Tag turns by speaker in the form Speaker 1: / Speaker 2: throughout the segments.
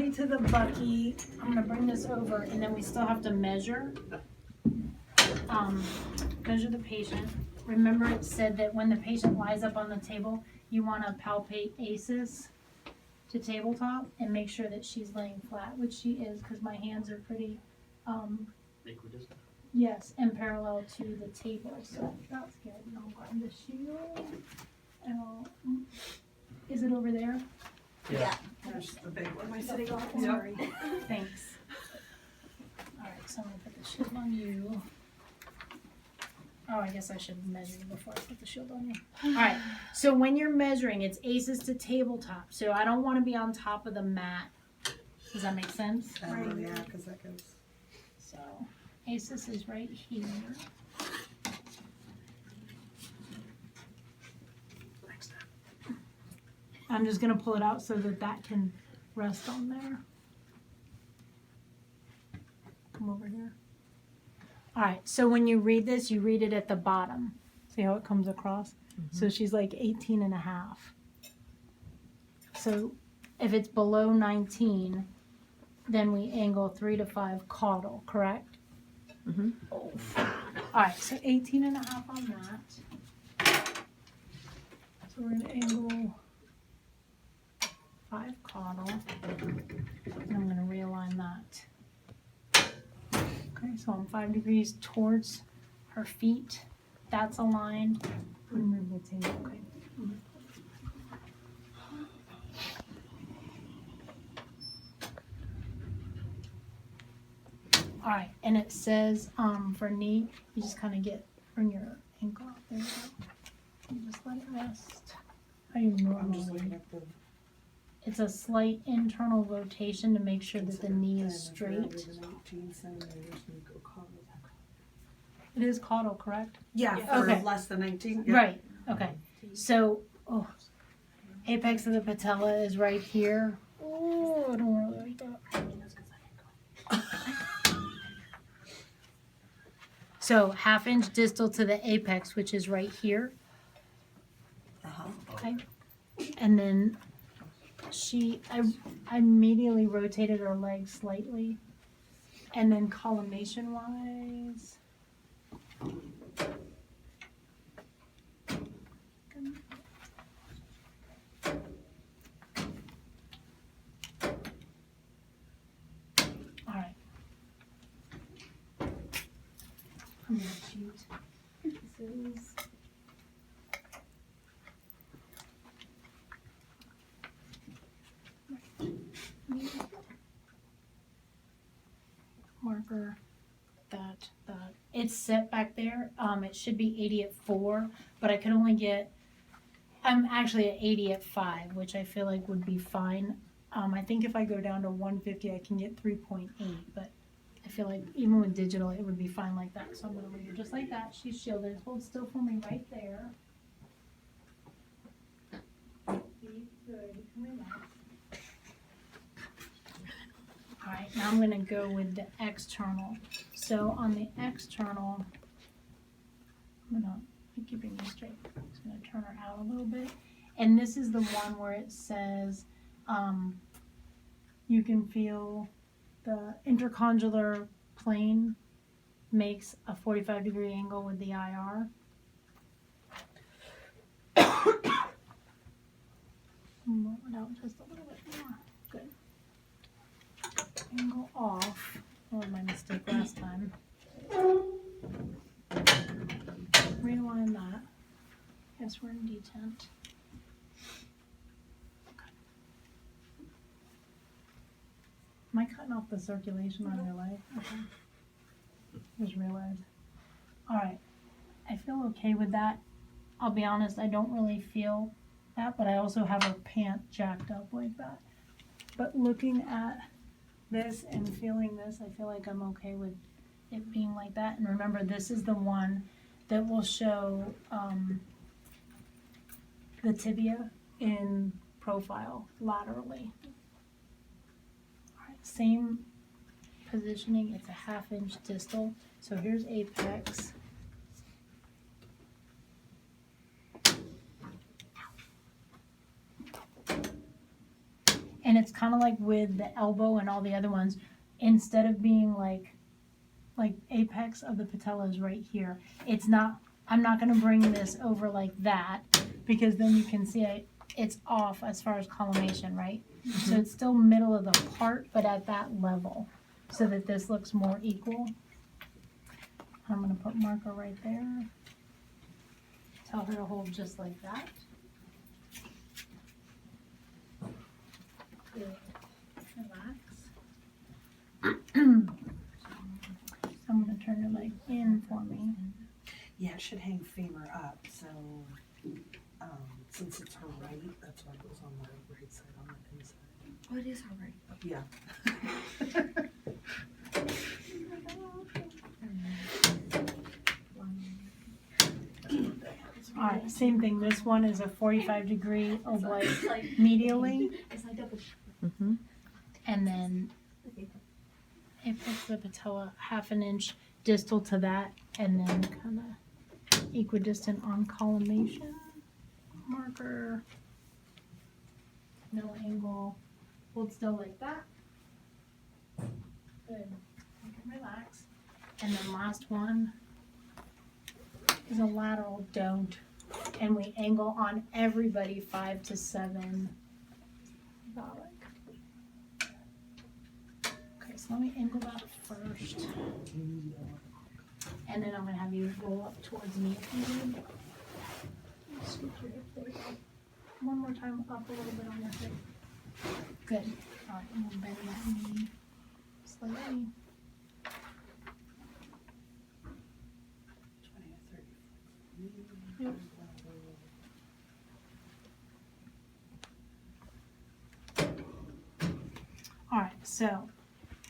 Speaker 1: already to the Bucky. I'm gonna bring this over, and then we still have to measure. Measure the patient. Remember, it said that when the patient lies up on the table, you want to palpate ACEs to tabletop and make sure that she's laying flat, which she is, because my hands are pretty,
Speaker 2: Equidistant.
Speaker 1: yes, and parallel to the table. So that's good. And I'll grab the shield. And is it over there?
Speaker 3: Yeah. There's the big one.
Speaker 1: Am I sitting on it? Sorry. Thanks. All right, so I'm gonna put the shield on you. Oh, I guess I should measure you before I put the shield on you. All right, so when you're measuring, it's ACEs to tabletop. So I don't want to be on top of the mat. Does that make sense?
Speaker 3: Oh, yeah, because that goes.
Speaker 1: So ACEs is right here. I'm just gonna pull it out so that that can rest on there. Come over here. All right, so when you read this, you read it at the bottom. See how it comes across? So she's like 18 and a half. So if it's below 19, then we angle 3 to 5 caudal, correct? All right, so 18 and a half on that. So we're gonna angle 5 caudal. And I'm gonna realign that. Okay, so I'm 5 degrees towards her feet. That's aligned. Remove the table. Okay. All right, and it says for knee, you just kind of bring your ankle up. There you go. And just let it rest. How you
Speaker 3: I'm just looking
Speaker 1: normally.
Speaker 3: at the.
Speaker 1: It's a slight internal rotation to make sure that the knee is straight.
Speaker 3: 19 centimeters, you go caudal.
Speaker 1: It is caudal, correct?
Speaker 3: Yeah,
Speaker 1: Yeah.
Speaker 3: for
Speaker 1: Okay.
Speaker 3: less than 19. Yeah.
Speaker 1: Right. Okay. So, apex of the patella is right here. Oh, I don't really like that. So 1/2 inch distal to the apex, which is right here. Okay. And then I immediately rotated her leg slightly. And then collimation wise. All right. I'm gonna shoot. This is. Marker, that. It's set back there. It should be 80 at 4, but I could only get. I'm actually at 80 at 5, which I feel like would be fine. I think if I go down to 150, I can get 3.8, but I feel like even with digital, it would be fine like that. So I'm gonna leave her just like that. She's shielded. Hold still for me right there. Be good. Relax. All right, now I'm going to go with the external. So on the external, I'm going to keep it straight. I'm just going to turn her out a little bit. And this is the one where it says you can feel the intercondylar plane makes a 45-degree angle with the IR. Move it out just a little bit more. Good. Angle off. That was my mistake last time. Realign that. Guess we're in detent. Okay. Am I cutting off the circulation on your leg? Okay. Just realized. Alright. I feel okay with that. I'll be honest, I don't really feel that, but I also have a pant jacked up like that. But looking at this and feeling this, I feel like I'm okay with it being like that. And remember, this is the one that will show the tibia in profile laterally. All right, same positioning. It's a 1/2 inch distal. So here's apex. And it's kind of like with the elbow and all the other ones, instead of being like apex of the patella is right here. It's not, I'm not gonna bring this over like that, because then you can see it's off as far as collimation, right? So it's still middle of the part, but at that level, so that this looks more equal. I'm gonna put marker right there. Tell her to hold just like that. Good. Relax. I'm gonna turn your leg in for me.
Speaker 3: Yeah, it should hang femur up, so, since it's her right, that's why it goes on the right side on the inside.
Speaker 4: Oh, it is alright.
Speaker 3: Yeah.
Speaker 1: Alright, same thing. This one is a 45-degree oblique medially,
Speaker 4: It's like double.
Speaker 1: and then it puts the patella half an inch distal to that, and then kind of equidistant on collimation. Marker. No angle. Hold still like that. Good. You can relax. And then last one is a lateral don't. And we angle on everybody 5 to 7 phallic. Okay, so let me angle that first. And then I'm gonna have you roll up towards me if you need. Scoot your hip, there we go. One more time, up a little bit on your hip. Good. Alright, and we'll bend that knee slightly.
Speaker 3: 20 or 30.
Speaker 1: Yep. Alright, so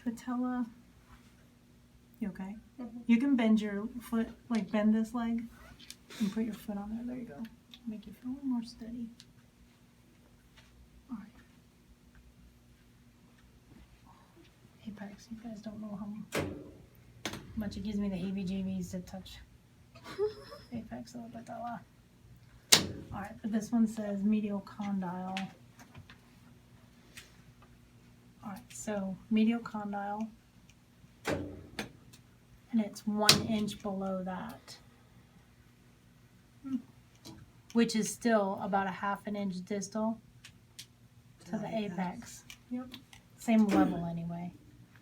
Speaker 1: patella. You okay? You can bend your foot, like bend this leg and put your foot on there. There you go. Make you feel a little more steady. Alright. Apex, you guys don't know how much it gives me the heebie-jeebies to touch apex of the patella. Alright, but this one says medial condyle. Alright, so medial condyle, and it's 1 inch below that, which is still about a half an inch distal to the apex. Yep. Same level anyway.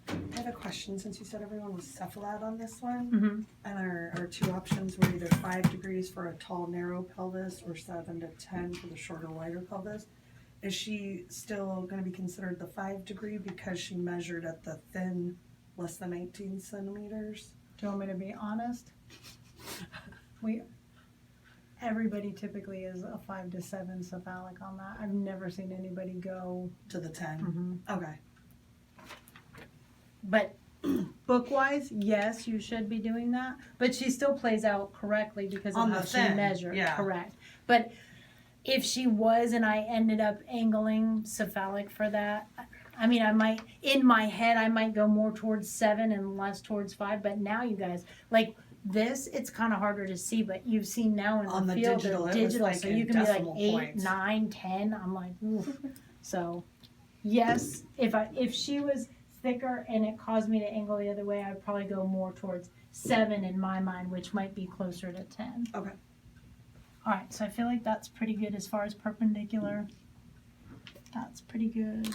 Speaker 3: I have a question, since you said everyone was cephalad on this one,
Speaker 1: Mm-hmm.
Speaker 3: and our two options were either 5 degrees for a tall, narrow pelvis or 7 to 10 for the shorter, wider pelvis. Is she still going to be considered the 5 degree because she measured at the thin, less than 18 centimeters?
Speaker 1: Do you want me to be honest? Everybody typically is a 5 to 7 cephalic on that. I've never seen anybody go.
Speaker 3: To the 10? Okay.
Speaker 1: But book-wise, yes, you should be doing that. But she still plays out correctly because of
Speaker 3: On
Speaker 1: how
Speaker 3: the
Speaker 1: she
Speaker 3: thin,
Speaker 1: measured.
Speaker 3: yeah.
Speaker 1: Correct. But if she was and I ended up angling cephalic for that, I mean, I might, in my head, I might go more towards 7 and less towards 5. But now you guys, like this, it's kind of harder to see. But you've seen now in
Speaker 3: On
Speaker 1: the
Speaker 3: the
Speaker 1: field,
Speaker 3: digital,
Speaker 1: they're
Speaker 3: it was
Speaker 1: digital.
Speaker 3: like
Speaker 1: So
Speaker 3: in
Speaker 1: you can be like
Speaker 3: decimal
Speaker 1: 8,
Speaker 3: points.
Speaker 1: 9, 10. I'm like, oof. So, yes, if she was thicker and it caused me to angle the other way, I'd probably go more towards 7 in my mind, which might be closer to 10.
Speaker 3: Okay.
Speaker 1: All right, so I feel like that's pretty good as far as perpendicular. That's pretty good.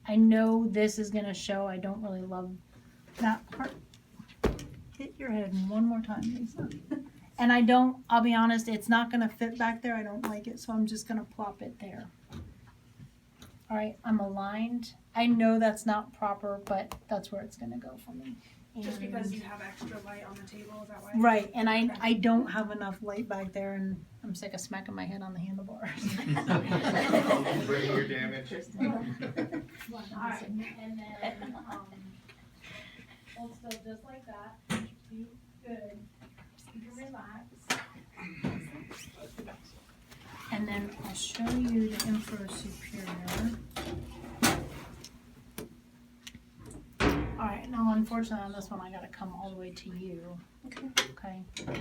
Speaker 1: I know this is gonna show. I don't really love that part. Hit your head one more time, Lisa. And I'll be honest, it's not gonna fit back there. I don't like it, so I'm just gonna plop it there. All right, I'm aligned. I know that's not proper, but that's where it's gonna go for me.
Speaker 5: Just
Speaker 1: And-
Speaker 5: because you have extra light on the table, is that why?
Speaker 1: Right, and I don't have enough light back there, and I'm sick of smacking my head on the handlebars.
Speaker 2: Bring your damage.
Speaker 1: Alright, and then, hold still just like that. Good. You can relax. And then I'll show you the infra superior. Alright, now unfortunately on this one I gotta come all the way to you. Okay.